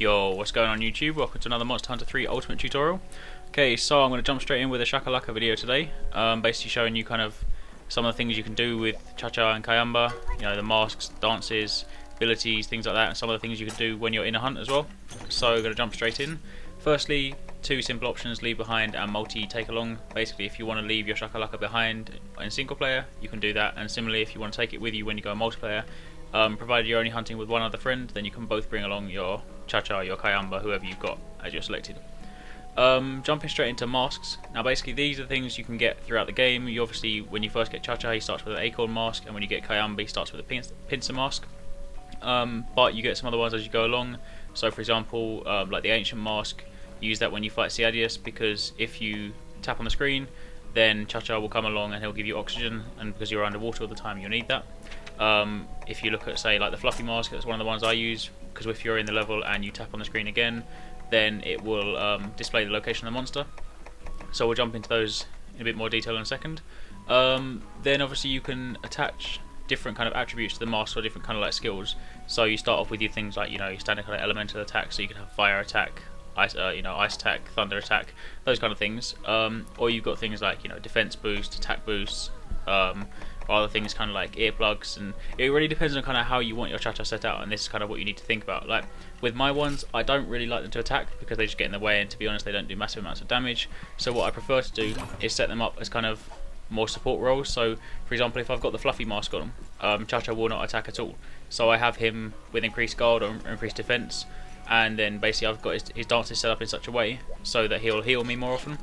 Yo, what's going on YouTube? Welcome to another Monster Hunter 3 Ultimate tutorial. Okay, so I'm going to jump straight in with a Shakalaka video today, basically showing you kind of some of the things you can do with Cha-Cha and Kayamba, you know, the masks, dances, abilities, things like that, and some of the things you can do when you're in a hunt as well. So I'm going to jump straight in. Firstly, two simple options, leave behind and multi take along. Basically, if you want to leave your Shakalaka behind in single player, you can do that, and similarly if you want to take it with you when you go multiplayer, provided you're only hunting with one other friend, then you can both bring along your Cha-Cha, your Kayamba, whoever you've got as you're selected. Jumping straight into masks. Now basically these are things you can get throughout the game. You obviously, when you first get Cha-Cha, he starts with an acorn mask, and when you get Kayamba, he starts with a pincer mask. But you get some other ones as you go along. So for example, like the ancient mask, use that when you fight Ciadius, because if you tap on the screen, then Cha-Cha will come along and he'll give you oxygen, and because you're underwater all the time, you'll need that. If you look at, say, like the fluffy mask, that's one of the ones I use, because if you're in the level and you tap on the screen again, then it will display the location of the monster. So we'll jump into those in a bit more detail in a second. Then obviously you can attach different kind of attributes to the mask, or different kind of like skills. So you start off with your things like, you know, your standard kind of elemental attack, so you can have fire attack, ice attack, thunder attack, those kind of things. Or you've got things like, you know, defense boost, attack boosts, or other things kind of like earplugs, and it really depends on kind of how you want your Cha-Cha set out, and this is kind of what you need to think about. Like with my ones, I don't really like them to attack because they just get in the way, and to be honest, they don't do massive amounts of damage. So what I prefer to do is set them up as kind of more support roles. So for example, if I've got the fluffy mask on him, Cha-Cha will not attack at all, so I have him with increased guard or increased defense, and then basically I've got his dances set up in such a way so that he'll heal me more often.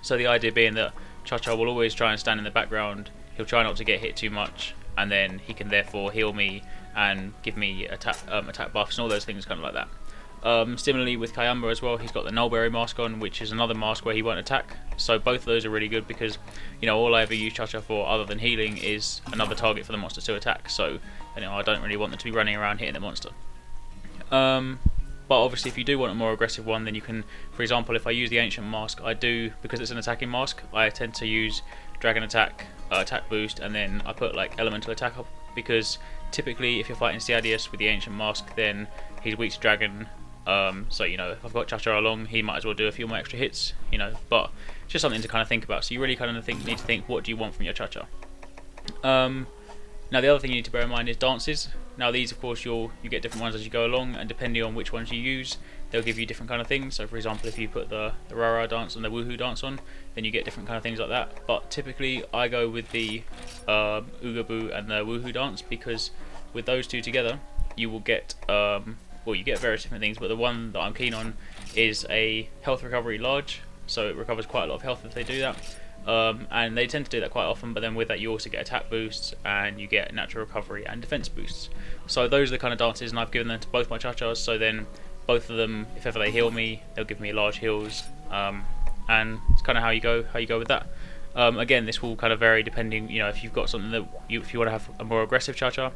So the idea being that Cha-Cha will always try and stand in the background. He'll try not to get hit too much, and then he can therefore heal me and give me attack buffs and all those things kind of like that. Similarly with Kayamba as well, he's got the Nullberry mask on, which is another mask where he won't attack. So both of those are really good because, you know, all I ever use Cha-Cha for other than healing is another target for the monster to attack. So, you know, I don't really want them to be running around hitting the monster. But obviously if you do want a more aggressive one, then you can, for example, if I use the ancient mask, I do, because it's an attacking mask, I tend to use dragon attack, attack boost, and then I put like elemental attack up, because typically if you're fighting Ciadius with the ancient mask, then he's weak to dragon. So, you know, if I've got Cha-Cha along, he might as well do a few more extra hits, you know, but it's just something to kind of think about. So you really kind of need to think, what do you want from your Cha-Cha? Now the other thing you need to bear in mind is dances. Now these, of course, you get different ones as you go along, and depending on which ones you use, they'll give you different kind of things. So for example, if you put the Rara dance and the Woohoo dance on, then you get different kind of things like that. But typically I go with the Oogaboo and the Woohoo dance, because with those two together you will get well, you get various different things, but the one that I'm keen on is a health recovery large, so it recovers quite a lot of health if they do that. And they tend to do that quite often, but then with that you also get attack boosts, and you get natural recovery and defense boosts. So those are the kind of dances, and I've given them to both my Cha-Chas, so then both of them, if ever they heal me, they'll give me large heals, and it's kind of how you go with that. Again, this will kind of vary depending, you know, if you've got something that if you want to have a more aggressive Cha-Cha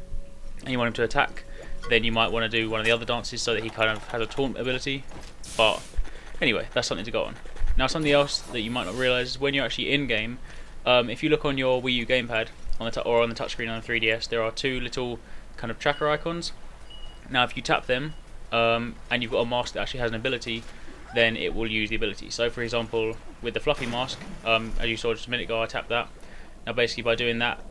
and you want him to attack, then you might want to do one of the other dances so that he kind of has a taunt ability. But anyway, that's something to go on. Now something else that you might not realise is when you're actually in game, if you look on your Wii U gamepad or on the touchscreen on the 3DS, there are two little kind of tracker icons. Now if you tap them, and you've got a mask that actually has an ability, then it will use the ability. So for example, with the fluffy mask, as you saw just a minute ago, I tapped that. Now basically by doing that,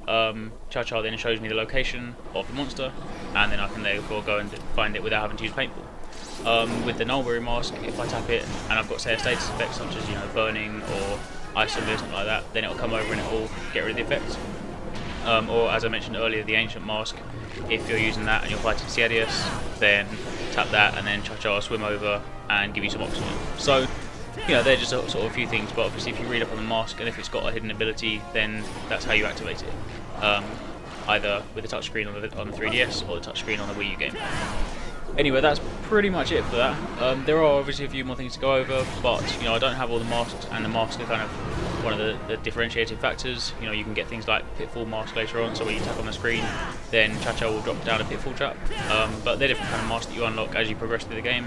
Cha-Cha then shows me the location of the monster, and then I can therefore go and find it without having to use paintball. With the Nullberry mask, if I tap it and I've got, say, a status effect such as, you know, burning or ice or something like that, then it will come over and it will get rid of the effects. Or as I mentioned earlier, the ancient mask, if you're using that and you're fighting Ciadius, then tap that and then Cha-Cha will swim over and give you some oxygen. So, you know, they're just sort of a few things, but obviously if you read up on the mask and if it's got a hidden ability, then that's how you activate it. Either with the touchscreen on the 3DS or the touchscreen on the Wii U game. Anyway, that's pretty much it for that. There are obviously a few more things to go over, but, you know, I don't have all the masks, and the masks are kind of one of the differentiating factors. You know, you can get things like Pitfall mask later on, so when you tap on the screen, then Cha-Cha will drop down a Pitfall trap. But they're different kind of masks that you unlock as you progress through the game.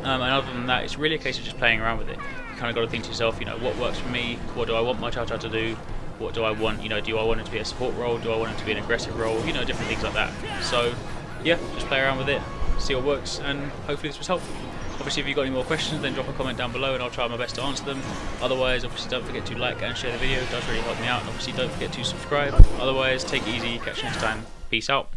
And other than that, it's really a case of just playing around with it. You kind of got to think to yourself, you know, what works for me? What do I want my Cha-Cha to do? What do I want? You know, do I want it to be a support role? Do I want it to be an aggressive role? You know, different things like that. So, yeah, just play around with it. see what works, and hopefully this was helpful. Obviously if you've got any more questions, then drop a comment down below and I'll try my best to answer them. Otherwise, obviously don't forget to like and share the video, it does really help me out, and obviously don't forget to subscribe. Otherwise, take it easy, catch you next time, peace out.